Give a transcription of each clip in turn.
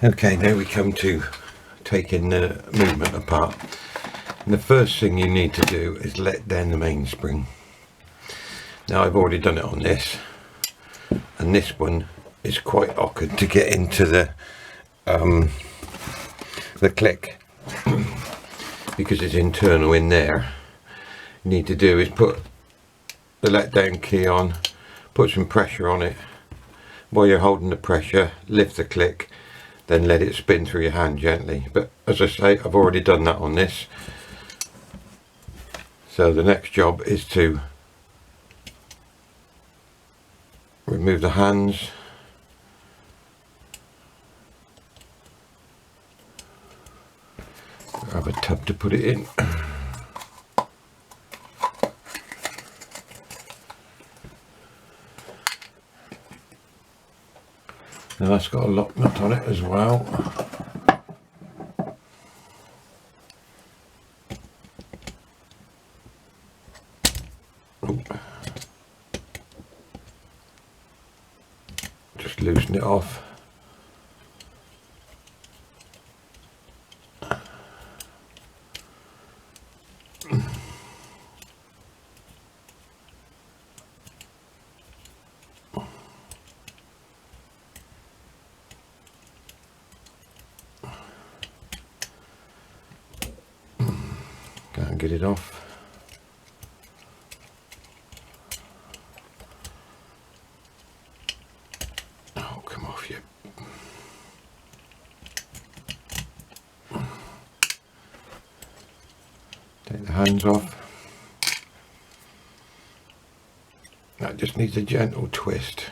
Okay, now we come to taking the movement apart. And the first thing you need to do is let down the mainspring. Now I've already done it on this, and this one is quite awkward to get into the click because it's internal in there. You need to do is put the let down key on, put some pressure on it. While you're holding the pressure, lift the click, then let it spin through your hand gently. But as I say, I've already done that on this. So the next job is to remove the hands. Have a tub to put it in. Now that's got a lock nut on it as well. Just loosen it off. Can't get it off. Oh, come off you. Take the hands off. That just needs a gentle twist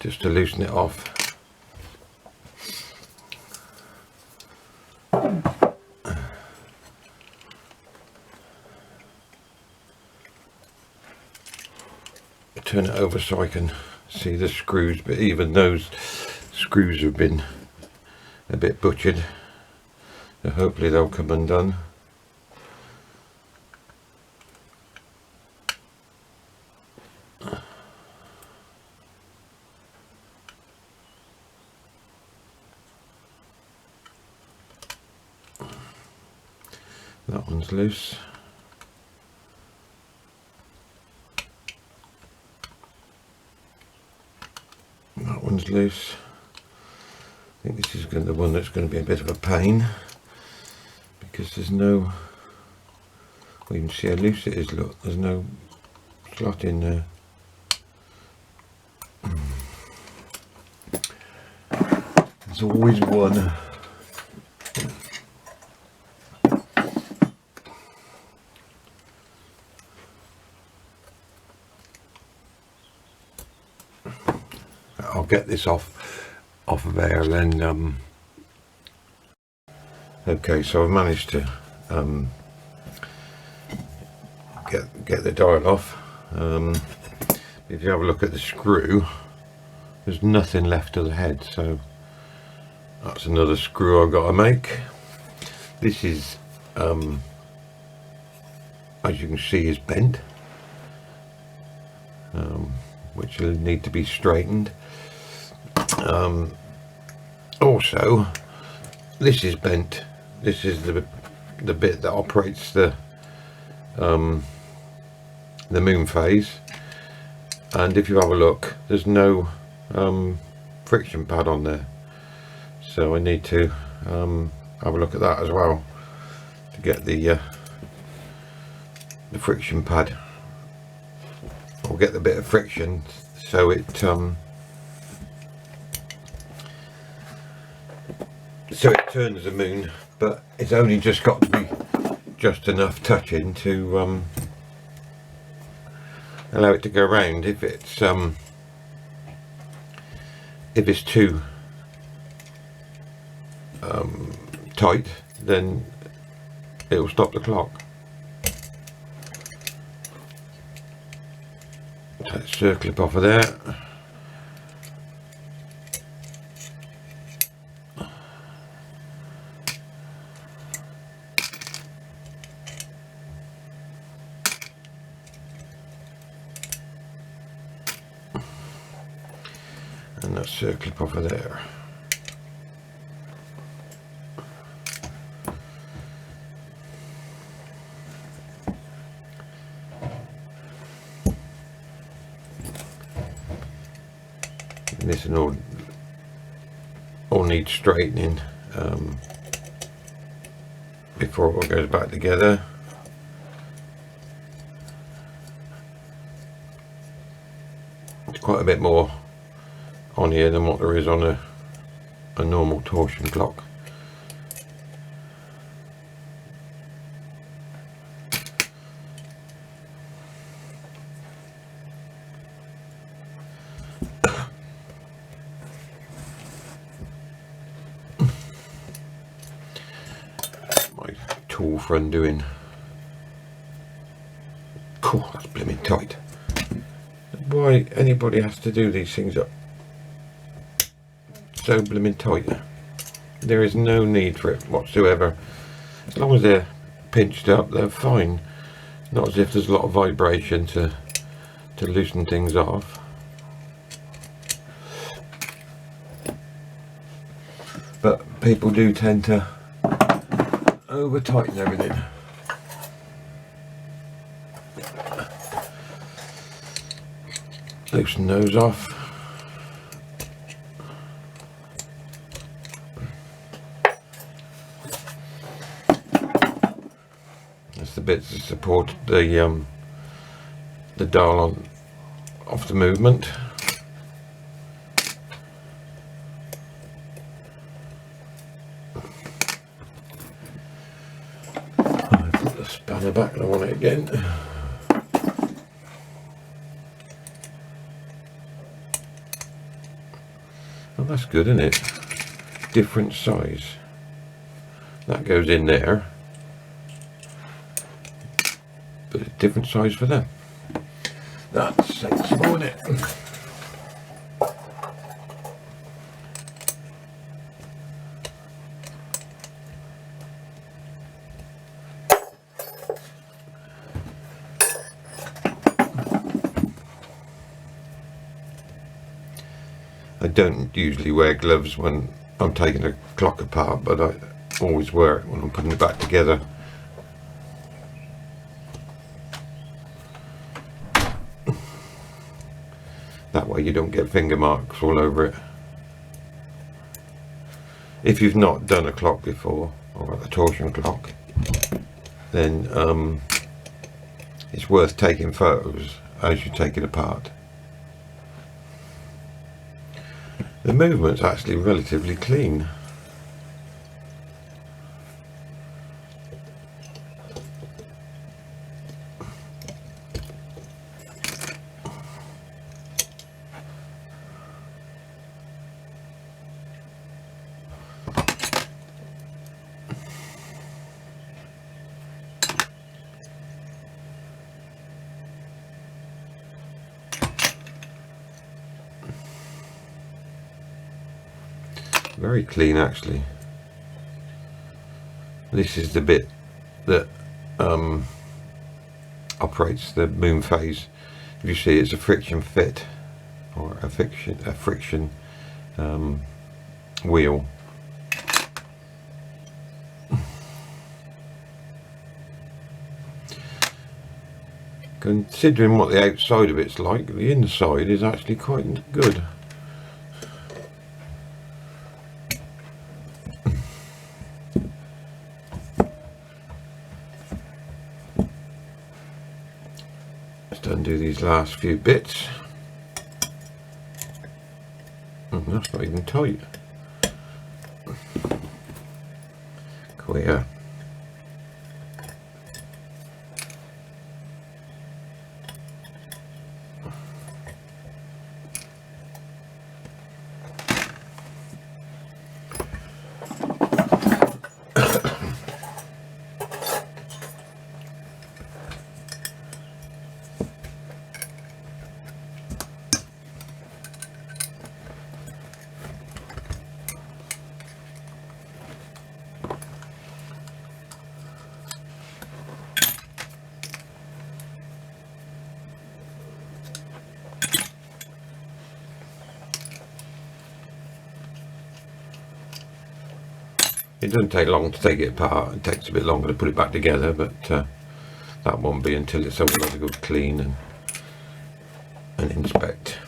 just to loosen it off. Turn it over so I can see the screws, but even those screws have been a bit butchered, so hopefully they'll come undone. That one's loose. That one's loose. I think this is the one that's going to be a bit of a pain because there's no, well, you can see how loose it is, look, there's no slot in there. There's always one. I'll get this off of there then. Okay, so I've managed to get the dial off. If you have a look at the screw, there's nothing left of the head, so that's another screw I've got to make. This is, as you can see, is bent, which will need to be straightened. Also, this is bent. This is the bit that operates the moon phase, and if you have a look, there's no friction pad on there, so I need to have a look at that as well to get the friction pad, or get the bit of friction so it turns the moon, but it's only just got to be just enough touching to allow it to go round. If it's too tight, then it will stop the clock. Take the circlip off of there. And that circlip off of there. anything all needs straightening before it all goes back together. It's quite a bit more on here than what there is on a normal torsion clock. My tool for undoing. Cool, that's blooming tight. Why anybody has to do these things up so blooming tight? There is no need for it whatsoever. As long as they're pinched up, they're fine. Not as if there's a lot of vibration to loosen things off. But people do tend to over tighten everything. Loosen those off. That's the bits that support the dial on off the movement. I put the spanner back and I want it again. Well, that's good, isn't it? Different size. That goes in there, but a different size for them. That's sensible, isn't it? I don't usually wear gloves when I'm taking a clock apart, but I always wear it when I'm putting it back together. That way you don't get finger marks all over it. If you've not done a clock before, or a torsion clock, then it's worth taking photos as you take it apart. The movement's actually relatively clean. Very clean, actually. This is the bit that operates the moon phase. If you see, it's a friction fit, or a friction wheel. Considering what the outside of it's like, the inside is actually quite good. Undo these last few bits. That's not even tight. Queer. It doesn't take long to take it apart. It takes a bit longer to put it back together, but that won't be until it's all got a good clean and inspect.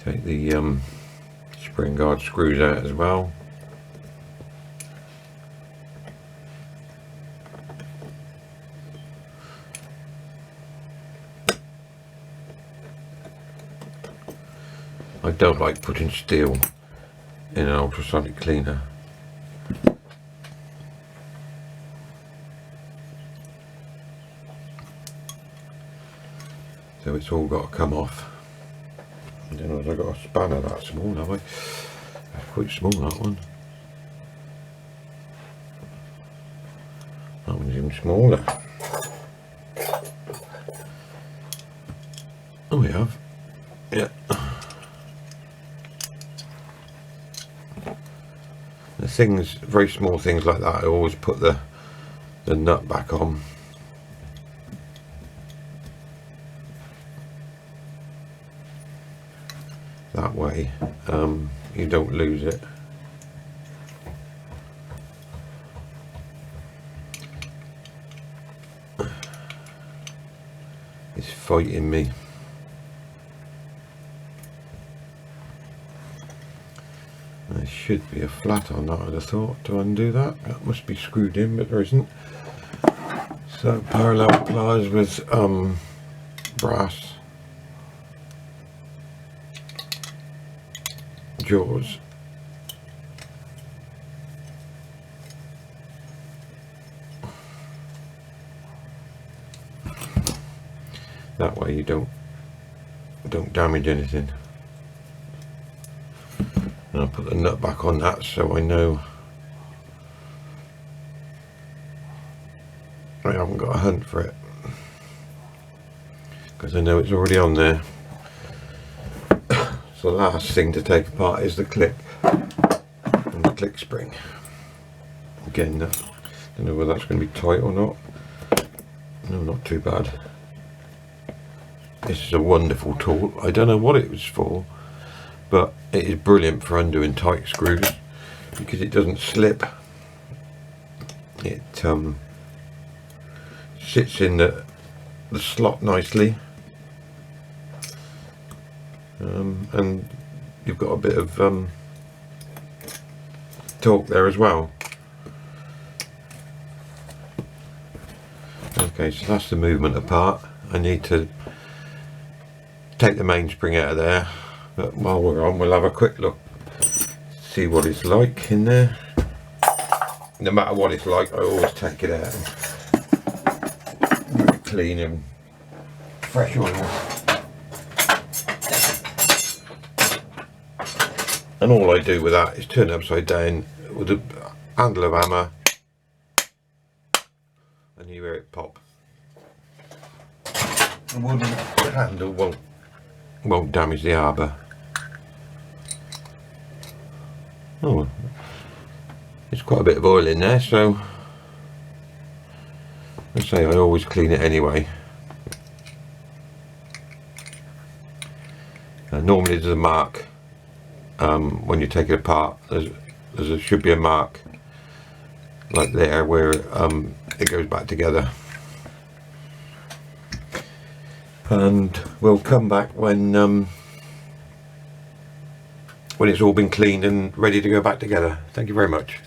Take the spring guard screws out as well. I don't like putting steel in an ultrasonic cleaner. So it's all got to come off. I don't know if I've got a spanner that small, have I? That's quite small, that one. That one's even smaller. Oh, we have. Yeah. The things, very small things like that, I always put the nut back on. That way you don't lose it. It's fighting me. There should be a flat on that, I'd have thought, to undo that. That must be screwed in, but there isn't. So parallel pliers with brass jaws. That way you don't damage anything. And I'll put the nut back on that so I know I haven't got to hunt for it, because I know it's already on there. So the last thing to take apart is the clip and the click spring. Again, I don't know whether that's going to be tight or not. No, not too bad. This is a wonderful tool. I don't know what it was for, but it is brilliant for undoing tight screws because it doesn't slip. It sits in the slot nicely, and you've got a bit of torque there as well. Okay, so that's the movement apart. I need to take the mainspring out of there, but while we're on, we'll have a quick look, see what it's like in there. No matter what it's like, I always take it out and clean and fresh oil. And all I do with that is turn it upside down with a handle of hammer, and you hear it pop. The wooden handle won't damage the arbor. Oh, there's quite a bit of oil in there, so I say I always clean it anyway. Normally there's a mark when you take it apart. There should be a mark like there where it goes back together. And we'll come back when it's all been cleaned and ready to go back together. Thank you very much.